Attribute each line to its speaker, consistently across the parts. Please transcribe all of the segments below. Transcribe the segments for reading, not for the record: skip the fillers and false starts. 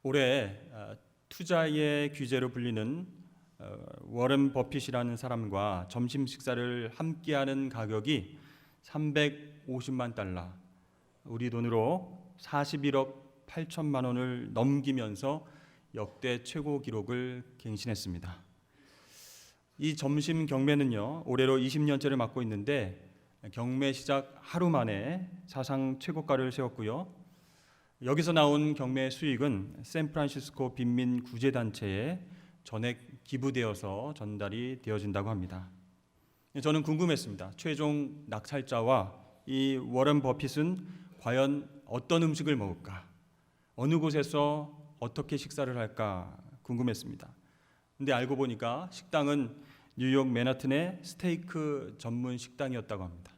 Speaker 1: 올해 투자의 귀재로 불리는 워런 버핏이라는 사람과 점심 식사를 함께하는 가격이 350만 달러, 우리 돈으로 41억 8천만 원을 넘기면서 역대 최고 기록을 갱신했습니다. 이 점심 경매는요, 올해로 20년째를 맡고 있는데 경매 시작 하루 만에 사상 최고가를 세웠고요. 여기서 나온 경매 수익은 샌프란시스코 빈민 구제단체에 전액 기부되어서 전달이 되어진다고 합니다. 저는 궁금했습니다. 최종 낙찰자와 이 워런 버핏은 과연 어떤 음식을 먹을까? 어느 곳에서 어떻게 식사를 할까 궁금했습니다. 근데 알고 보니까 식당은 뉴욕 맨하튼의 스테이크 전문 식당이었다고 합니다.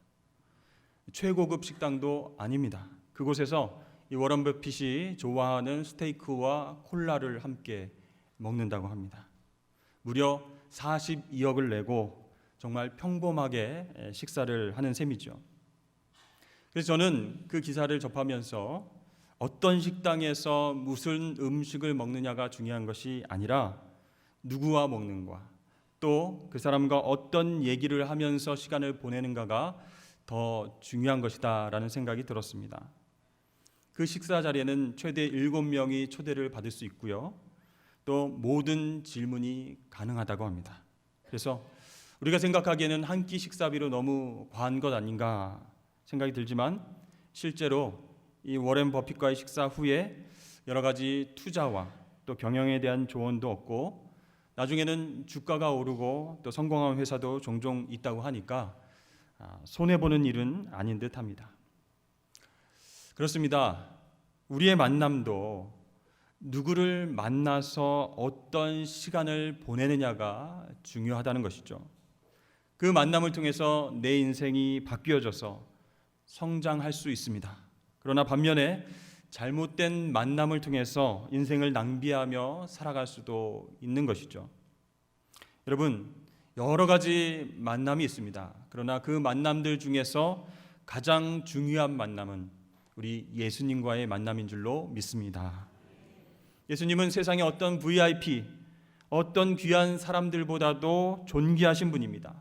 Speaker 1: 최고급 식당도 아닙니다. 그곳에서 이 워런 버핏이 좋아하는 스테이크와 콜라를 함께 먹는다고 합니다. 무려 42억을 내고 정말 평범하게 식사를 하는 셈이죠. 그래서 저는 그 기사를 접하면서 어떤 식당에서 무슨 음식을 먹느냐가 중요한 것이 아니라 누구와 먹는가, 또 그 사람과 어떤 얘기를 하면서 시간을 보내는가가 더 중요한 것이다라는 생각이 들었습니다. 그 식사 자리에는 최대 7명이 초대를 받을 수 있고요. 또 모든 질문이 가능하다고 합니다. 그래서 우리가 생각하기에는 한 끼 식사비로 너무 과한 것 아닌가 생각이 들지만 실제로 이 워렌 버핏과의 식사 후에 여러 가지 투자와 또 경영에 대한 조언도 얻고 나중에는 주가가 오르고 또 성공한 회사도 종종 있다고 하니까 손해보는 일은 아닌 듯합니다. 그렇습니다. 우리의 만남도 누구를 만나서 어떤 시간을 보내느냐가 중요하다는 것이죠. 그 만남을 통해서 내 인생이 바뀌어져서 성장할 수 있습니다. 그러나 반면에 잘못된 만남을 통해서 인생을 낭비하며 살아갈 수도 있는 것이죠. 여러분, 여러 가지 만남이 있습니다. 그러나 그 만남들 중에서 가장 중요한 만남은 우리 예수님과의 만남인 줄로 믿습니다. 예수님은 세상의 어떤 VIP, 어떤 귀한 사람들보다도 존귀하신 분입니다.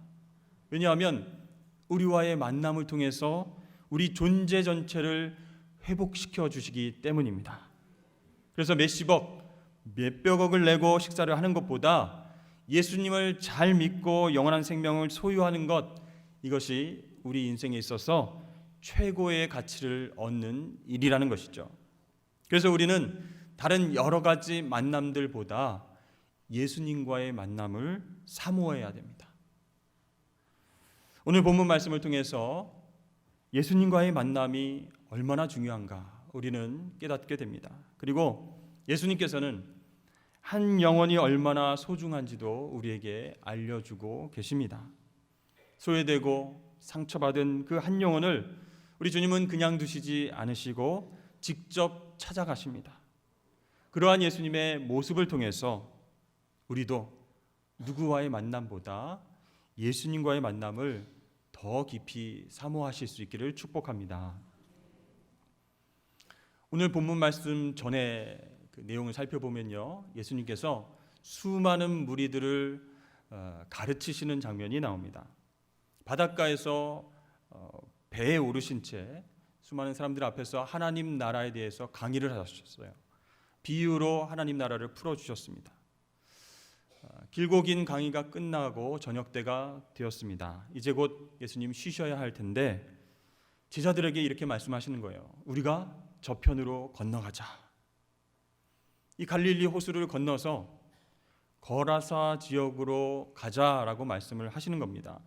Speaker 1: 왜냐하면 우리와의 만남을 통해서 우리 존재 전체를 회복시켜 주시기 때문입니다. 그래서 몇십억, 몇백억을 내고 식사를 하는 것보다 예수님을 잘 믿고 영원한 생명을 소유하는 것, 이것이 우리 인생에 있어서 최고의 가치를 얻는 일이라는 것이죠. 그래서 우리는 다른 여러 가지 만남들보다 예수님과의 만남을 사모해야 됩니다. 오늘 본문 말씀을 통해서 예수님과의 만남이 얼마나 중요한가 우리는 깨닫게 됩니다. 그리고 예수님께서는 한 영혼이 얼마나 소중한지도 우리에게 알려주고 계십니다. 소외되고 상처받은 그 한 영혼을 우리 주님은 그냥 두시지 않으시고 직접 찾아가십니다. 그러한 예수님의 모습을 통해서 우리도 누구와의 만남보다 예수님과의 만남을 더 깊이 사모하실 수 있기를 축복합니다. 오늘 본문 말씀 전에 그 내용을 살펴보면요, 예수님께서 수많은 무리들을 가르치시는 장면이 나옵니다. 바닷가에서 배에 오르신 채 수많은 사람들 앞에서 하나님 나라에 대해서 강의를 하셨어요. 비유로 하나님 나라를 풀어주셨습니다. 길고 긴 강의가 끝나고 저녁 때가 되었습니다. 이제 곧 예수님 쉬셔야 할 텐데 제자들에게 이렇게 말씀하시는 거예요. 우리가 저편으로 건너가자. 이 갈릴리 호수를 건너서 거라사 지역으로 가자라고 말씀을 하시는 겁니다.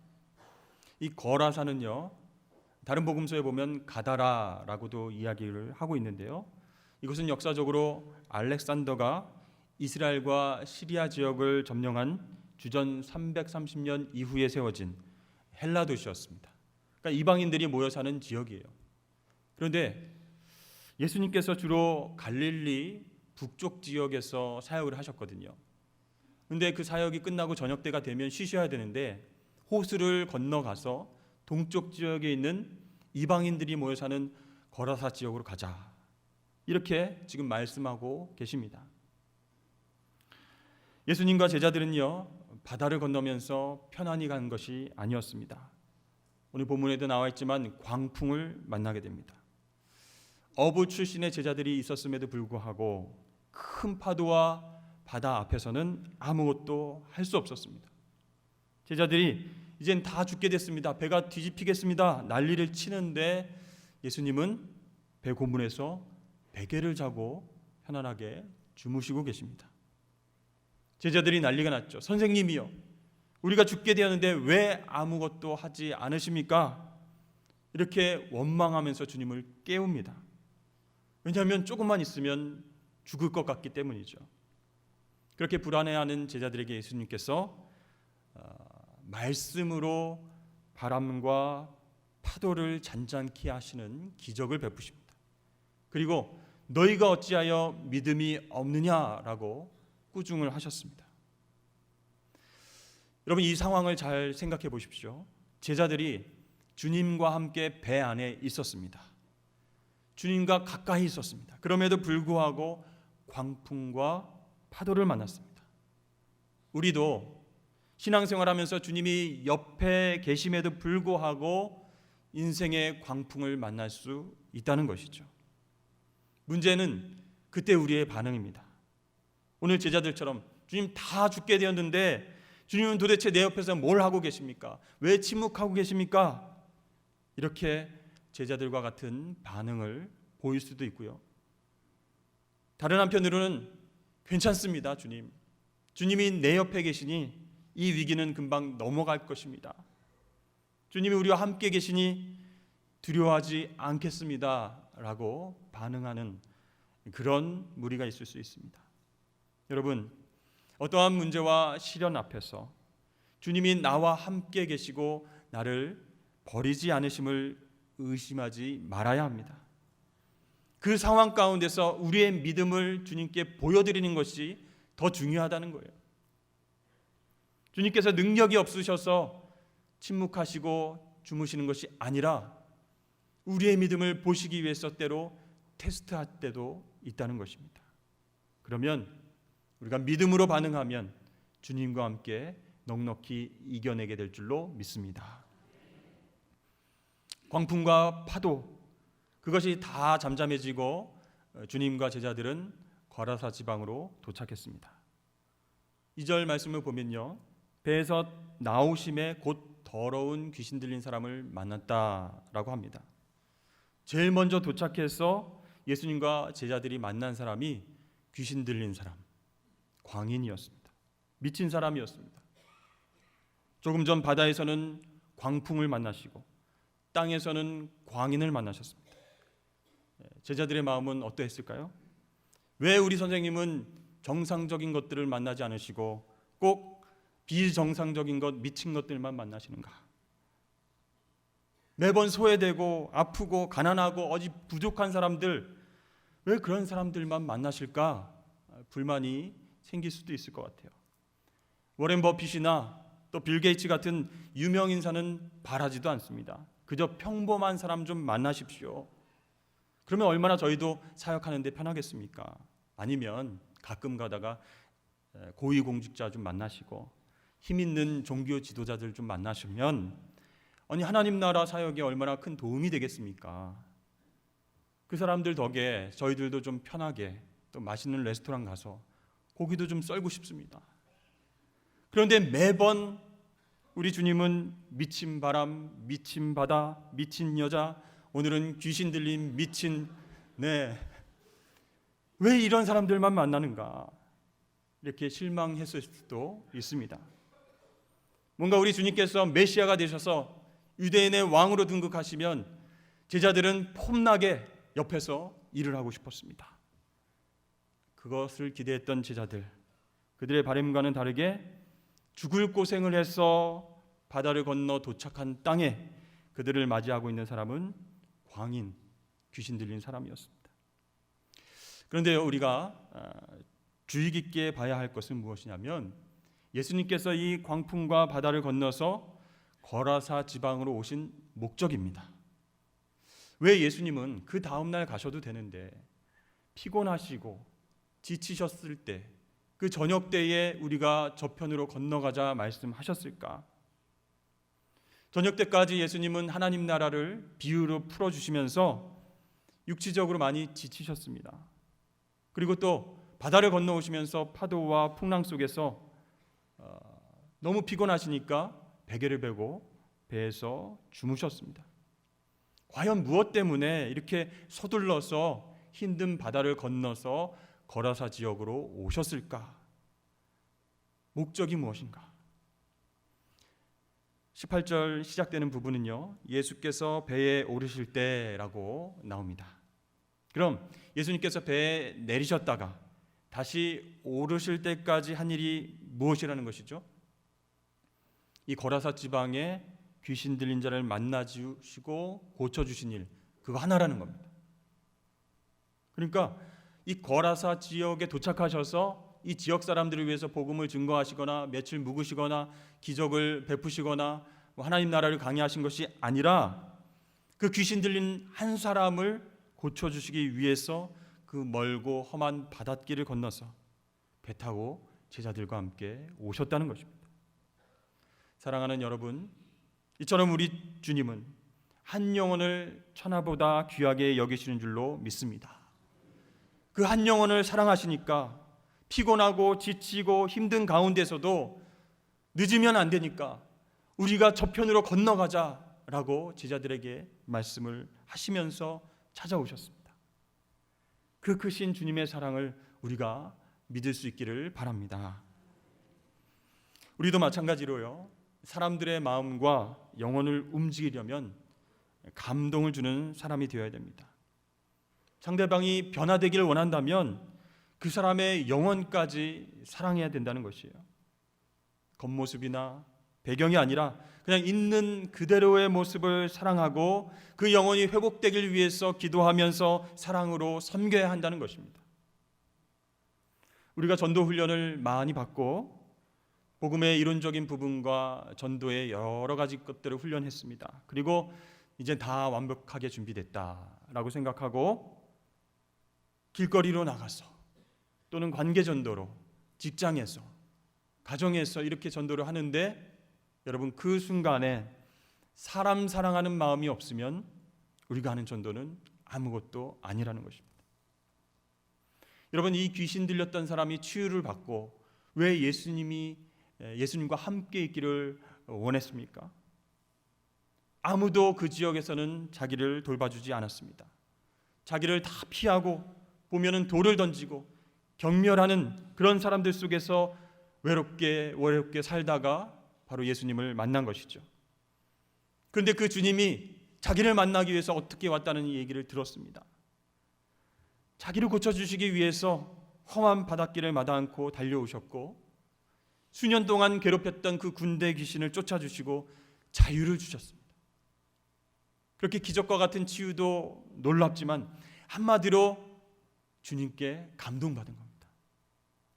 Speaker 1: 이 거라사는요, 다른 복음서에 보면 가다라라고도 이야기를 하고 있는데요, 이것은 역사적으로 알렉산더가 이스라엘과 시리아 지역을 점령한 주전 330년 이후에 세워진 헬라 도시였습니다. 그러니까 이방인들이 모여 사는 지역이에요. 그런데 예수님께서 주로 갈릴리 북쪽 지역에서 사역을 하셨거든요. 그런데 그 사역이 끝나고 저녁 때가 되면 쉬셔야 되는데 호수를 건너가서 동쪽 지역에 있는 이방인들이 모여 사는 거라사 지역으로 가자. 이렇게 지금 말씀하고 계십니다. 예수님과 제자들은요, 바다를 건너면서 편안히 간 것이 아니었습니다. 오늘 본문에도 나와 있지만 광풍을 만나게 됩니다. 어부 출신의 제자들이 있었음에도 불구하고 큰 파도와 바다 앞에서는 아무것도 할 수 없었습니다. 제자들이 이젠 다 죽게 됐습니다. 배가 뒤집히겠습니다. 난리를 치는데 예수님은 배 고문에서 베개를 자고 편안하게 주무시고 계십니다. 제자들이 난리가 났죠. 선생님이요, 우리가 죽게 되었는데 왜 아무것도 하지 않으십니까? 이렇게 원망하면서 주님을 깨웁니다. 왜냐하면 조금만 있으면 죽을 것 같기 때문이죠. 그렇게 불안해하는 제자들에게 예수님께서 말씀으로 바람과 파도를 잔잔케 하시는 기적을 베푸십니다. 그리고 너희가 어찌하여 믿음이 없느냐라고 꾸중을 하셨습니다. 여러분, 이 상황을 잘 생각해 보십시오. 제자들이 주님과 함께 배 안에 있었습니다. 주님과 가까이 있었습니다. 그럼에도 불구하고 광풍과 파도를 만났습니다. 우리도 신앙생활하면서 주님이 옆에 계심에도 불구하고 인생의 광풍을 만날 수 있다는 것이죠. 문제는 그때 우리의 반응입니다. 오늘 제자들처럼 주님 다 죽게 되었는데 주님은 도대체 내 옆에서 뭘 하고 계십니까? 왜 침묵하고 계십니까? 이렇게 제자들과 같은 반응을 보일 수도 있고요. 다른 한편으로는 괜찮습니다. 주님이 내 옆에 계시니 이 위기는 금방 넘어갈 것입니다. 주님이 우리와 함께 계시니 두려워하지 않겠습니다 라고 반응하는 그런 무리가 있을 수 있습니다. 여러분, 어떠한 문제와 시련 앞에서 주님이 나와 함께 계시고 나를 버리지 않으심을 의심하지 말아야 합니다. 그 상황 가운데서 우리의 믿음을 주님께 보여드리는 것이 더 중요하다는 거예요. 주님께서 능력이 없으셔서 침묵하시고 주무시는 것이 아니라 우리의 믿음을 보시기 위해서 때로 테스트할 때도 있다는 것입니다. 그러면 우리가 믿음으로 반응하면 주님과 함께 넉넉히 이겨내게 될 줄로 믿습니다. 광풍과 파도, 그것이 다 잠잠해지고 주님과 제자들은 거라사 지방으로 도착했습니다. 2절 말씀을 보면요, 배에서 나오심에 곧 더러운 귀신 들린 사람을 만났다라고 합니다. 제일 먼저 도착해서 예수님과 제자들이 만난 사람이 귀신 들린 사람, 광인이었습니다. 미친 사람이었습니다. 조금 전 바다에서는 광풍을 만나시고 땅에서는 광인을 만나셨습니다. 제자들의 마음은 어떠했을까요? 왜 우리 선생님은 정상적인 것들을 만나지 않으시고 꼭 비정상적인 것, 미친 것들만 만나시는가? 매번 소외되고 아프고 가난하고 어디 부족한 사람들, 왜 그런 사람들만 만나실까? 불만이 생길 수도 있을 것 같아요. 워렌 버핏이나 또 빌 게이츠 같은 유명 인사는 바라지도 않습니다. 그저 평범한 사람 좀 만나십시오. 그러면 얼마나 저희도 사역하는 데 편하겠습니까? 아니면 가끔 가다가 고위공직자 좀 만나시고 힘 있는 종교 지도자들 좀 만나시면 아니 하나님 나라 사역에 얼마나 큰 도움이 되겠습니까? 그 사람들 덕에 저희들도 좀 편하게 또 맛있는 레스토랑 가서 고기도 좀 썰고 싶습니다. 그런데 매번 우리 주님은 미친 바람, 미친 바다, 미친 여자, 오늘은 귀신 들린 미친 왜 이런 사람들만 만나는가? 이렇게 실망했을 수도 있습니다. 뭔가 우리 주님께서 메시아가 되셔서 유대인의 왕으로 등극하시면 제자들은 폼나게 옆에서 일을 하고 싶었습니다. 그것을 기대했던 제자들, 그들의 바람과는 다르게 죽을 고생을 해서 바다를 건너 도착한 땅에 그들을 맞이하고 있는 사람은 광인, 귀신 들린 사람이었습니다. 그런데 우리가 주의 깊게 봐야 할 것은 무엇이냐면 예수님께서 이 광풍과 바다를 건너서 거라사 지방으로 오신 목적입니다. 왜 예수님은 그 다음 날 가셔도 되는데 피곤하시고 지치셨을 때, 그 저녁 때에 우리가 저편으로 건너가자 말씀하셨을까? 저녁 때까지 예수님은 하나님 나라를 비유로 풀어주시면서 육체적으로 많이 지치셨습니다. 그리고 또 바다를 건너오시면서 파도와 풍랑 속에서 너무 피곤하시니까 베개를 베고 배에서 주무셨습니다. 과연 무엇 때문에 이렇게 서둘러서 힘든 바다를 건너서 거라사 지역으로 오셨을까? 목적이 무엇인가? 18절 시작되는 부분은요, 예수께서 배에 오르실 때라고 나옵니다. 그럼 예수님께서 배에 내리셨다가 다시 오르실 때까지 한 일이 무엇이라는 것이죠? 이 거라사 지방에 귀신 들린 자를 만나주시고 고쳐주신 일, 그거 하나라는 겁니다. 그러니까 이 거라사 지역에 도착하셔서 이 지역 사람들을 위해서 복음을 증거하시거나 며칠 묵으시거나 기적을 베푸시거나 하나님 나라를 강의하신 것이 아니라 그 귀신 들린 한 사람을 고쳐주시기 위해서 그 멀고 험한 바닷길을 건너서 배 타고 제자들과 함께 오셨다는 것입니다. 사랑하는 여러분, 이처럼 우리 주님은 한 영혼을 천하보다 귀하게 여기시는 줄로 믿습니다. 그 한 영혼을 사랑하시니까 피곤하고 지치고 힘든 가운데서도 늦으면 안 되니까 우리가 저편으로 건너가자라고 제자들에게 말씀을 하시면서 찾아오셨습니다. 그 크신 주님의 사랑을 우리가 믿을 수 있기를 바랍니다. 우리도 마찬가지로요, 사람들의 마음과 영혼을 움직이려면 감동을 주는 사람이 되어야 됩니다. 상대방이 변화되기를 원한다면 그 사람의 영혼까지 사랑해야 된다는 것이에요. 겉모습이나 배경이 아니라 그냥 있는 그대로의 모습을 사랑하고 그 영혼이 회복되길 위해서 기도하면서 사랑으로 섬겨야 한다는 것입니다. 우리가 전도 훈련을 많이 받고 복음의 이론적인 부분과 전도의 여러 가지 것들을 훈련했습니다. 그리고 이제 다 완벽하게 준비됐다라고 생각하고 길거리로 나가서 또는 관계 전도로, 직장에서, 가정에서 이렇게 전도를 하는데 여러분, 그 순간에 사람 사랑하는 마음이 없으면 우리가 하는 전도는 아무것도 아니라는 것입니다. 여러분, 이 귀신 들렸던 사람이 치유를 받고 왜 예수님과 함께 있기를 원했습니까? 아무도 그 지역에서는 자기를 돌봐주지 않았습니다. 자기를 다 피하고 보면은 돌을 던지고 경멸하는 그런 사람들 속에서 외롭게 살다가 바로 예수님을 만난 것이죠. 그런데 그 주님이 자기를 만나기 위해서 어떻게 왔다는 이 얘기를 들었습니다. 자기를 고쳐주시기 위해서 험한 바닷길을 마다 않고 달려오셨고 수년 동안 괴롭혔던 그 군대 귀신을 쫓아주시고 자유를 주셨습니다. 그렇게 기적과 같은 치유도 놀랍지만 한마디로 주님께 감동받은 겁니다.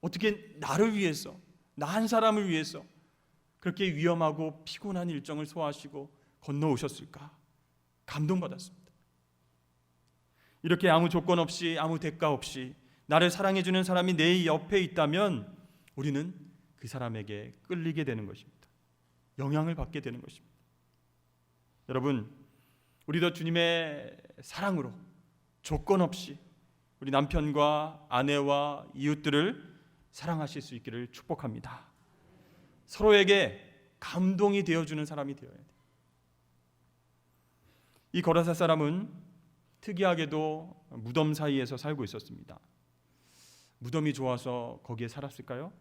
Speaker 1: 어떻게 나를 위해서, 나 한 사람을 위해서 그렇게 위험하고 피곤한 일정을 소화하시고 건너오셨을까? 감동받았습니다. 이렇게 아무 조건 없이, 아무 대가 없이 나를 사랑해주는 사람이 내 옆에 있다면 우리는 그 사람에게 끌리게 되는 것입니다. 영향을 받게 되는 것입니다. 여러분, 우리도 주님의 사랑으로 조건 없이 우리 남편과 아내와 이웃들을 사랑하실 수 있기를 축복합니다. 서로에게 감동이 되어주는 사람이 되어야 돼요. 이 거라사 사람은 특이하게도 무덤 사이에서 살고 있었습니다. 무덤이 좋아서 거기에 살았을까요?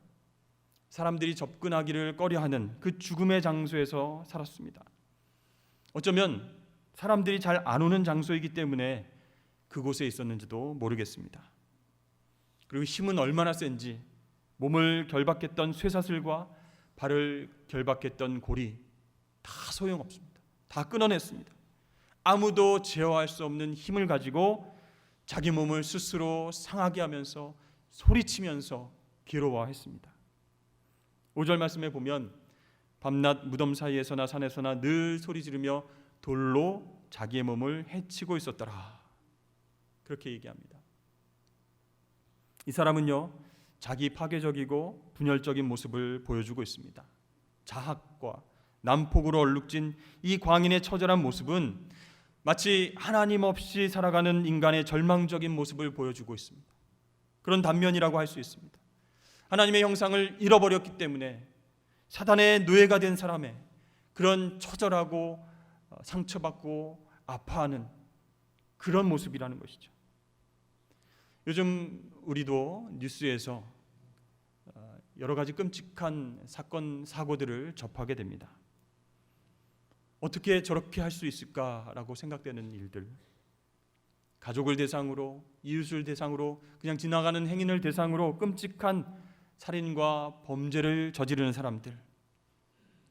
Speaker 1: 사람들이 접근하기를 꺼려하는 그 죽음의 장소에서 살았습니다. 어쩌면 사람들이 잘 안 오는 장소이기 때문에 그곳에 있었는지도 모르겠습니다. 그리고 힘은 얼마나 센지 몸을 결박했던 쇠사슬과 발을 결박했던 고리 다 소용없습니다. 다 끊어냈습니다. 아무도 제어할 수 없는 힘을 가지고 자기 몸을 스스로 상하게 하면서 소리치면서 괴로워했습니다. 5절 말씀에 보면 밤낮 무덤 사이에서나 산에서나 늘 소리 지르며 돌로 자기의 몸을 해치고 있었더라. 그렇게 얘기합니다. 이 사람은요, 자기 파괴적이고 분열적인 모습을 보여주고 있습니다. 자학과 난폭으로 얼룩진 이 광인의 처절한 모습은 마치 하나님 없이 살아가는 인간의 절망적인 모습을 보여주고 있습니다. 그런 단면이라고 할 수 있습니다. 하나님의 형상을 잃어버렸기 때문에 사단의 노예가 된 사람의 그런 처절하고 상처받고 아파하는 그런 모습이라는 것이죠. 요즘 우리도 뉴스에서 여러 가지 끔찍한 사건, 사고들을 접하게 됩니다. 어떻게 저렇게 할 수 있을까라고 생각되는 일들, 가족을 대상으로, 이웃을 대상으로, 그냥 지나가는 행인을 대상으로 끔찍한 살인과 범죄를 저지르는 사람들,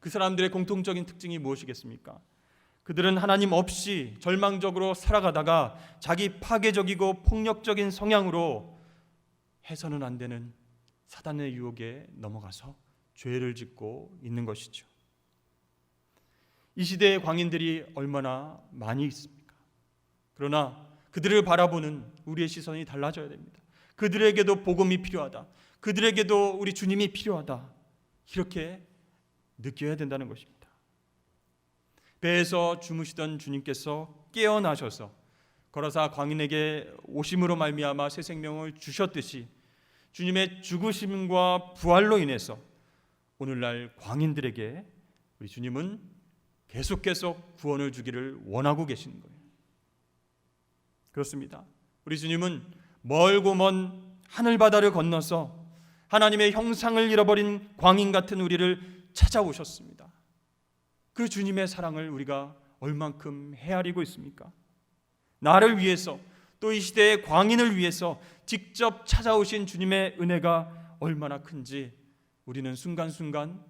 Speaker 1: 그 사람들의 공통적인 특징이 무엇이겠습니까? 그들은 하나님 없이 절망적으로 살아가다가 자기 파괴적이고 폭력적인 성향으로 해서는 안 되는 사단의 유혹에 넘어가서 죄를 짓고 있는 것이죠. 이 시대의 광인들이 얼마나 많이 있습니까? 그러나 그들을 바라보는 우리의 시선이 달라져야 됩니다. 그들에게도 복음이 필요하다. 그들에게도 우리 주님이 필요하다. 이렇게 느껴야 된다는 것입니다. 배에서 주무시던 주님께서 깨어나셔서 거라사 광인에게 오심으로 말미암아 새 생명을 주셨듯이 주님의 죽으심과 부활로 인해서 오늘날 광인들에게 우리 주님은 계속 구원을 주기를 원하고 계시는 거예요. 그렇습니다. 우리 주님은 멀고 먼 하늘바다를 건너서 하나님의 형상을 잃어버린 광인 같은 우리를 찾아오셨습니다. 그 주님의 사랑을 우리가 얼만큼 헤아리고 있습니까? 나를 위해서, 또 이 시대의 광인을 위해서 직접 찾아오신 주님의 은혜가 얼마나 큰지 우리는 순간순간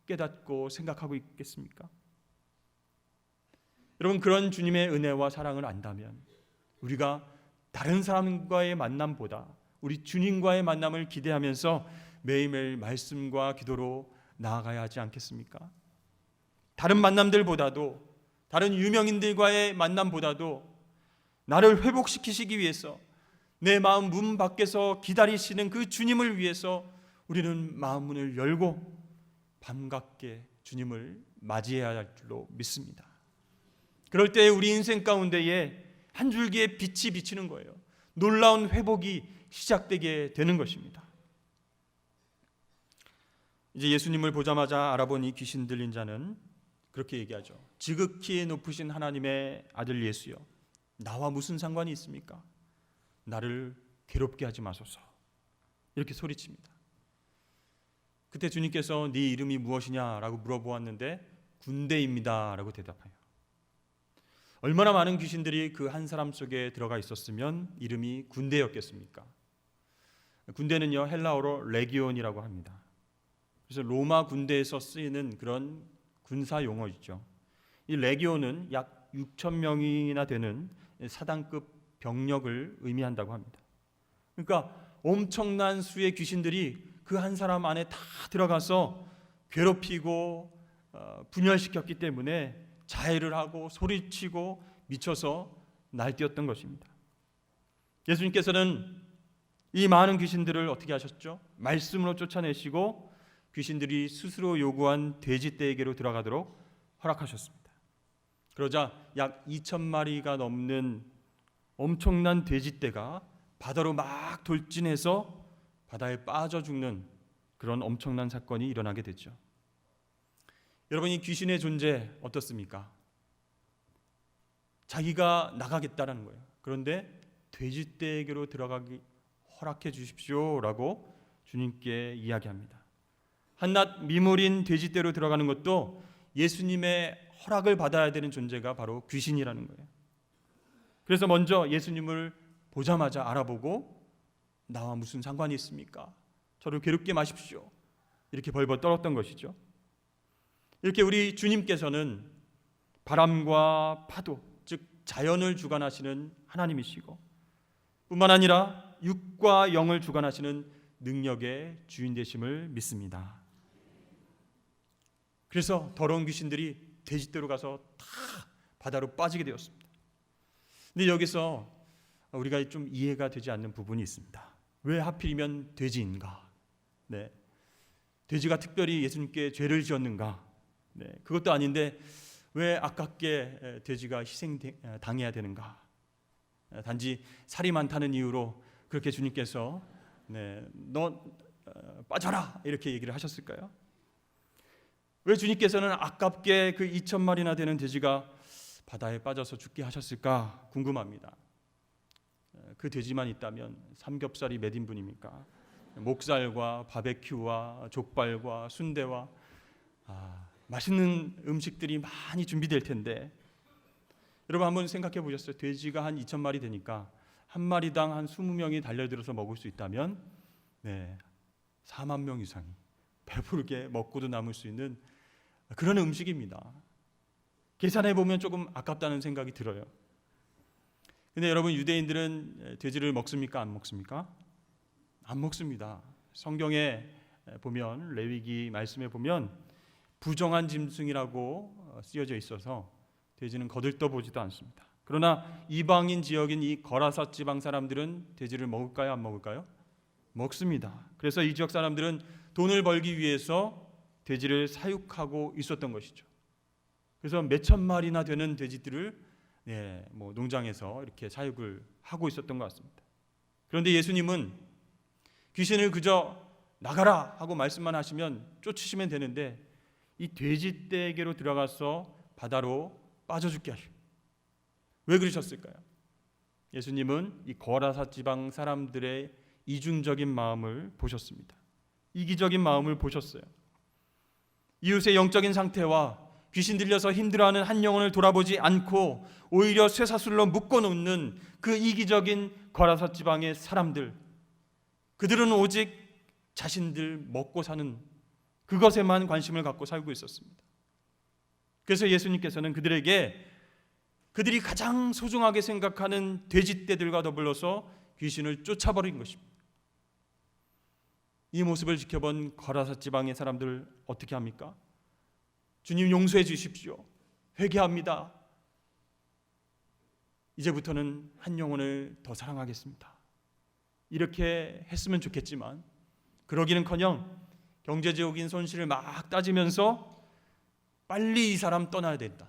Speaker 1: 깨닫고 생각하고 있겠습니까? 여러분, 그런 주님의 은혜와 사랑을 안다면 우리가 다른 사람과의 만남보다 우리 주님과의 만남을 기대하면서 매일매일 말씀과 기도로 나아가야 하지 않겠습니까? 다른 만남들보다도, 다른 유명인들과의 만남보다도 나를 회복시키시기 위해서 내 마음 문 밖에서 기다리시는 그 주님을 위해서 우리는 마음 문을 열고 반갑게 주님을 맞이해야 할 줄로 믿습니다. 그럴 때 우리 인생 가운데에 한 줄기의 빛이 비치는 거예요. 놀라운 회복이 시작되게 되는 것입니다. 이제 예수님을 보자마자 알아본 이 귀신 들린 자는 그렇게 얘기하죠. 지극히 높으신 하나님의 아들 예수여, 나와 무슨 상관이 있습니까? 나를 괴롭게 하지 마소서. 이렇게 소리칩니다. 그때 주님께서 네 이름이 무엇이냐라고 물어보았는데 군대입니다 라고 대답해요. 얼마나 많은 귀신들이 그 한 사람 속에 들어가 있었으면 이름이 군대였겠습니까? 군대는요, 헬라어로 레기온이라고 합니다. 그래서 로마 군대에서 쓰이는 그런 군사 용어이죠. 이 레기온은 약 6천 명이나 되는 사단급 병력을 의미한다고 합니다. 그러니까 엄청난 수의 귀신들이 그 한 사람 안에 다 들어가서 괴롭히고 분열시켰기 때문에 자해를 하고 소리치고 미쳐서 날뛰었던 것입니다. 예수님께서는 이 많은 귀신들을 어떻게 하셨죠? 말씀으로 쫓아내시고 귀신들이 스스로 요구한 돼지떼에게로 들어가도록 허락하셨습니다. 그러자 약 2,000마리가 넘는 엄청난 돼지떼가 바다로 막 돌진해서 바다에 빠져 죽는 그런 엄청난 사건이 일어나게 됐죠. 여러분, 이 귀신의 존재 어떻습니까? 자기가 나가겠다라는 거예요. 그런데 돼지떼에게로 들어가기 허락해 주십시오라고 주님께 이야기합니다. 한낱 미물인 돼지떼로 들어가는 것도 예수님의 허락을 받아야 되는 존재가 바로 귀신이라는 거예요. 그래서 먼저 예수님을 보자마자 알아보고 나와 무슨 상관이 있습니까? 저를 괴롭게 마십시오. 이렇게 벌벌 떨었던 것이죠. 이렇게 우리 주님께서는 바람과 파도, 즉 자연을 주관하시는 하나님이시고 뿐만 아니라 육과 영을 주관하시는 능력의 주인 되심을 믿습니다. 그래서 더러운 귀신들이 돼지떼로 가서 다 바다로 빠지게 되었습니다. 근데 여기서 우리가 좀 이해가 되지 않는 부분이 있습니다. 왜 하필이면 돼지인가? 네. 돼지가 특별히 예수님께 죄를 지었는가? 네. 그것도 아닌데 왜 아깝게 돼지가 희생당해야 되는가? 단지 살이 많다는 이유로 그렇게 주님께서 너 빠져라 이렇게 얘기를 하셨을까요? 왜 주님께서는 아깝게 그 2,000마리나 되는 돼지가 바다에 빠져서 죽게 하셨을까 궁금합니다. 그 돼지만 있다면 삼겹살이 몇 인분입니까? 목살과 바베큐와 족발과 순대와 맛있는 음식들이 많이 준비될 텐데, 여러분 한번 생각해 보셨어요? 돼지가 한 2,000마리 되니까 한 마리당 한 20명이 달려들어서 먹을 수 있다면 4만 명 이상이 배부르게 먹고도 남을 수 있는 그런 음식입니다. 계산해 보면 조금 아깝다는 생각이 들어요. 근데 여러분, 유대인들은 돼지를 먹습니까? 안 먹습니까? 안 먹습니다. 성경에 보면, 레위기 말씀에 보면 부정한 짐승이라고 쓰여져 있어서 돼지는 거들떠보지도 않습니다. 그러나 이방인 지역인 이 거라사 지방 사람들은 돼지를 먹을까요? 안 먹을까요? 먹습니다. 그래서 이 지역 사람들은 돈을 벌기 위해서 돼지를 사육하고 있었던 것이죠. 그래서 몇천 마리나 되는 돼지들을 농장에서 이렇게 사육을 하고 있었던 것 같습니다. 그런데 예수님은 귀신을 그저 나가라 하고 말씀만 하시면 쫓으시면 되는데 이 돼지 떼에게로 들어가서 바다로 빠져 죽게 하시고, 왜 그러셨을까요? 예수님은 이 거라사 지방 사람들의 이중적인 마음을 보셨습니다. 이기적인 마음을 보셨어요. 이웃의 영적인 상태와 귀신 들려서 힘들어하는 한 영혼을 돌아보지 않고 오히려 쇠사슬로 묶어놓는 그 이기적인 거라사 지방의 사람들, 그들은 오직 자신들 먹고 사는 그것에만 관심을 갖고 살고 있었습니다. 그래서 예수님께서는 그들에게 그들이 가장 소중하게 생각하는 돼지떼들과 더불어서 귀신을 쫓아버린 것입니다. 이 모습을 지켜본 거라사 지방의 사람들 어떻게 합니까? 주님 용서해 주십시오. 회개합니다. 이제부터는 한 영혼을 더 사랑하겠습니다. 이렇게 했으면 좋겠지만 그러기는커녕 경제적인 손실을 막 따지면서 빨리 이 사람 떠나야 된다,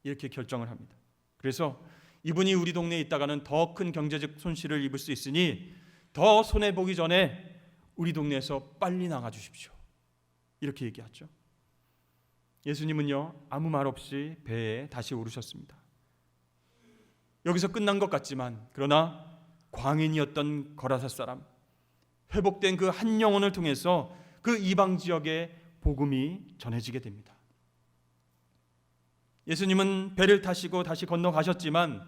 Speaker 1: 이렇게 결정을 합니다. 그래서 이분이 우리 동네에 있다가는 더 큰 경제적 손실을 입을 수 있으니 더 손해보기 전에 우리 동네에서 빨리 나가 주십시오, 이렇게 얘기하죠. 예수님은요, 아무 말 없이 배에 다시 오르셨습니다. 여기서 끝난 것 같지만, 그러나 광인이었던 거라사 사람, 회복된 그 한 영혼을 통해서 그 이방 지역에 복음이 전해지게 됩니다. 예수님은 배를 타시고 다시 건너가셨지만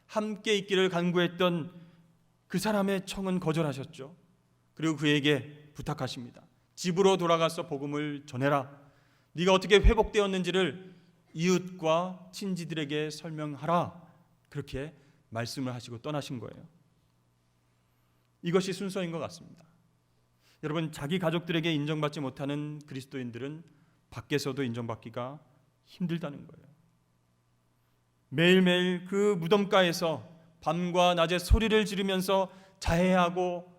Speaker 1: 함께 있기를 간구했던 그 사람의 청은 거절하셨죠. 그리고 그에게 부탁하십니다. 집으로 돌아가서 복음을 전해라. 네가 어떻게 회복되었는지를 이웃과 친지들에게 설명하라. 그렇게 말씀을 하시고 떠나신 거예요. 이것이 순서인 것 같습니다. 여러분, 자기 가족들에게 인정받지 못하는 그리스도인들은 밖에서도 인정받기가 힘들다는 거예요. 매일매일 그 무덤가에서 밤과 낮에 소리를 지르면서 자해하고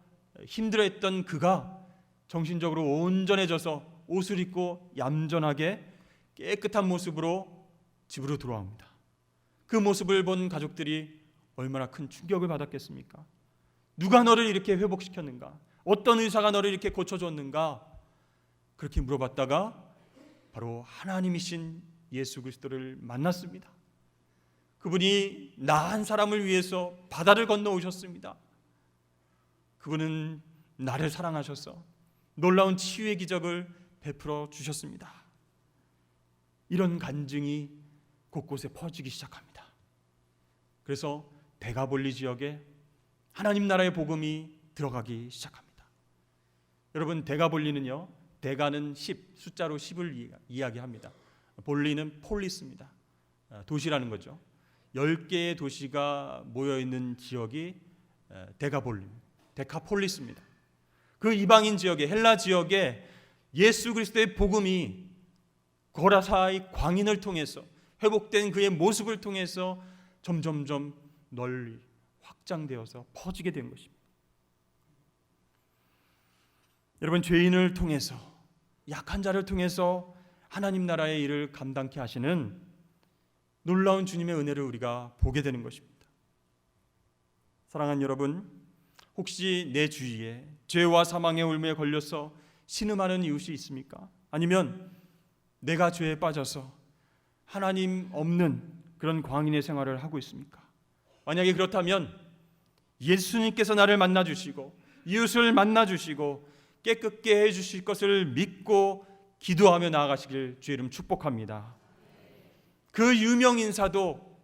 Speaker 1: 힘들어했던 그가 정신적으로 온전해져서 옷을 입고 얌전하게 깨끗한 모습으로 집으로 돌아옵니다. 그 모습을 본 가족들이 얼마나 큰 충격을 받았겠습니까? 누가 너를 이렇게 회복시켰는가? 어떤 의사가 너를 이렇게 고쳐줬는가? 그렇게 물어봤다가 바로 하나님이신 예수 그리스도를 만났습니다. 그분이 나 한 사람을 위해서 바다를 건너오셨습니다. 그분은 나를 사랑하셔서 놀라운 치유의 기적을 베풀어 주셨습니다. 이런 간증이 곳곳에 퍼지기 시작합니다. 그래서 데가볼리 지역에 하나님 나라의 복음이 들어가기 시작합니다. 여러분, 데가볼리는요, 데가는 10, 숫자로 10을 이야기합니다. 볼리는 폴리스입니다. 도시라는 거죠. 10개의 도시가 모여있는 지역이 데가볼리, 데카폴리스입니다. 그 이방인 지역에, 헬라 지역에 예수 그리스도의 복음이 거라사의 광인을 통해서, 회복된 그의 모습을 통해서 점점점 널리 확장되어서 퍼지게 된 것입니다. 여러분, 죄인을 통해서, 약한 자를 통해서 하나님 나라의 일을 감당케 하시는 놀라운 주님의 은혜를 우리가 보게 되는 것입니다. 사랑하는 여러분, 혹시 내 주위에 죄와 사망의 울매에 걸려서 신음하는 이웃이 있습니까? 아니면 내가 죄에 빠져서 하나님 없는 그런 광인의 생활을 하고 있습니까? 만약에 그렇다면 예수님께서 나를 만나주시고 이웃을 만나주시고 깨끗게 해주실 것을 믿고 기도하며 나아가시길 주의 이름 축복합니다. 그 유명 인사도,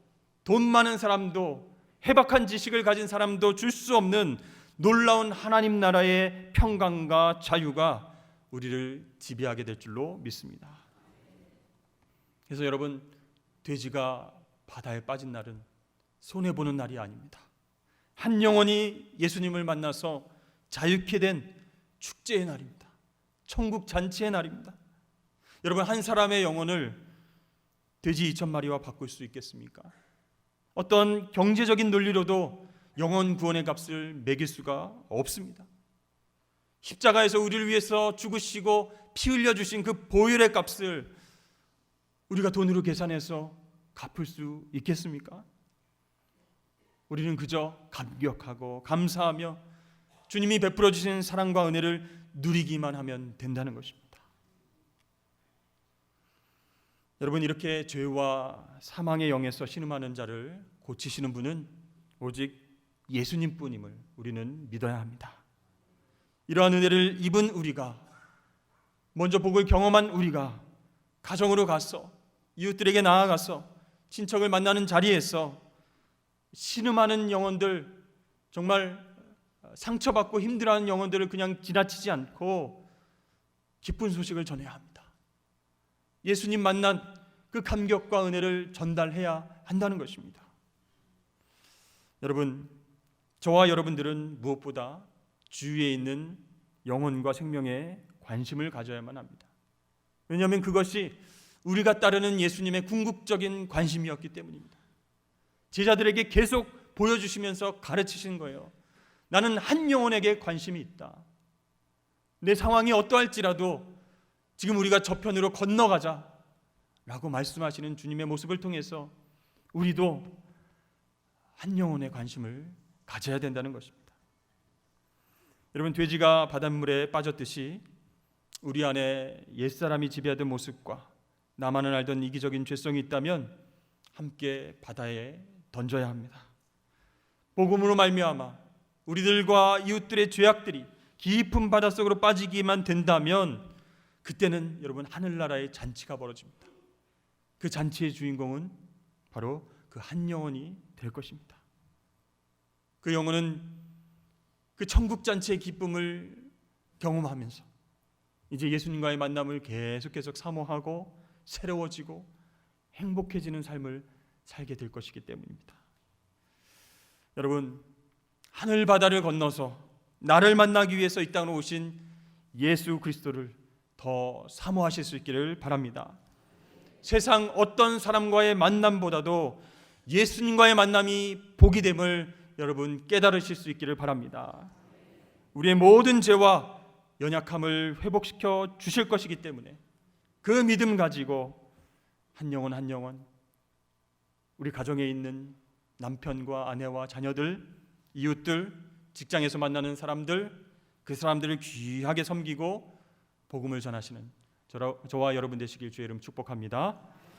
Speaker 1: 돈 많은 사람도, 해박한 지식을 가진 사람도 줄 수 없는 놀라운 하나님 나라의 평강과 자유가 우리를 지배하게 될 줄로 믿습니다. 그래서 여러분, 돼지가 바다에 빠진 날은 손해보는 날이 아닙니다. 한 영혼이 예수님을 만나서 자유케 된 축제의 날입니다. 천국 잔치의 날입니다. 여러분, 한 사람의 영혼을 돼지 2,000마리와 바꿀 수 있겠습니까? 어떤 경제적인 논리로도 영혼 구원의 값을 매길 수가 없습니다. 십자가에서 우리를 위해서 죽으시고 피 흘려주신 그 보혈의 값을 우리가 돈으로 계산해서 갚을 수 있겠습니까? 우리는 그저 감격하고 감사하며 주님이 베풀어 주신 사랑과 은혜를 누리기만 하면 된다는 것입니다. 여러분, 이렇게 죄와 사망의 영에서 신음하는 자를 고치시는 분은 오직 예수님뿐임을 우리는 믿어야 합니다. 이러한 은혜를 입은 우리가, 먼저 복을 경험한 우리가 가정으로 가서 이웃들에게 나아가서 친척을 만나는 자리에서 신음하는 영혼들, 정말 상처받고 힘들어하는 영혼들을 그냥 지나치지 않고 기쁜 소식을 전해야 합니다. 예수님 만난 그 감격과 은혜를 전달해야 한다는 것입니다. 여러분, 저와 여러분들은 무엇보다 주위에 있는 영혼과 생명에 관심을 가져야만 합니다. 왜냐하면 그것이 우리가 따르는 예수님의 궁극적인 관심이었기 때문입니다. 제자들에게 계속 보여주시면서 가르치신 거예요. 나는 한 영혼에게 관심이 있다. 내 상황이 어떠할지라도 지금 우리가 저편으로 건너가자 라고 말씀하시는 주님의 모습을 통해서 우리도 한 영혼에 관심을 가져야 된다는 것입니다. 여러분, 돼지가 바닷물에 빠졌듯이 우리 안에 옛사람이 지배하던 모습과 나만을 알던 이기적인 죄성이 있다면 함께 바다에 던져야 합니다. 복음으로 말미암아 우리들과 이웃들의 죄악들이 깊은 바닷속으로 빠지기만 된다면 그때는 여러분, 하늘나라의 잔치가 벌어집니다. 그 잔치의 주인공은 바로 그 한 영혼이 될 것입니다. 그 영혼은 그 천국 잔치의 기쁨을 경험하면서 이제 예수님과의 만남을 계속 사모하고 새로워지고 행복해지는 삶을 살게 될 것이기 때문입니다. 여러분, 하늘 바다를 건너서 나를 만나기 위해서 이 땅으로 오신 예수 그리스도를 더 사모하실 수 있기를 바랍니다. 세상 어떤 사람과의 만남보다도 예수님과의 만남이 복이 됨을 여러분 깨달으실 수 있기를 바랍니다. 우리의 모든 죄와 연약함을 회복시켜 주실 것이기 때문에 그 믿음 가지고 한 영혼 한 영혼, 우리 가정에 있는 남편과 아내와 자녀들, 이웃들, 직장에서 만나는 사람들, 그 사람들을 귀하게 섬기고 복음을 전하시는 저와 여러분 되시길 주의 이름 축복합니다.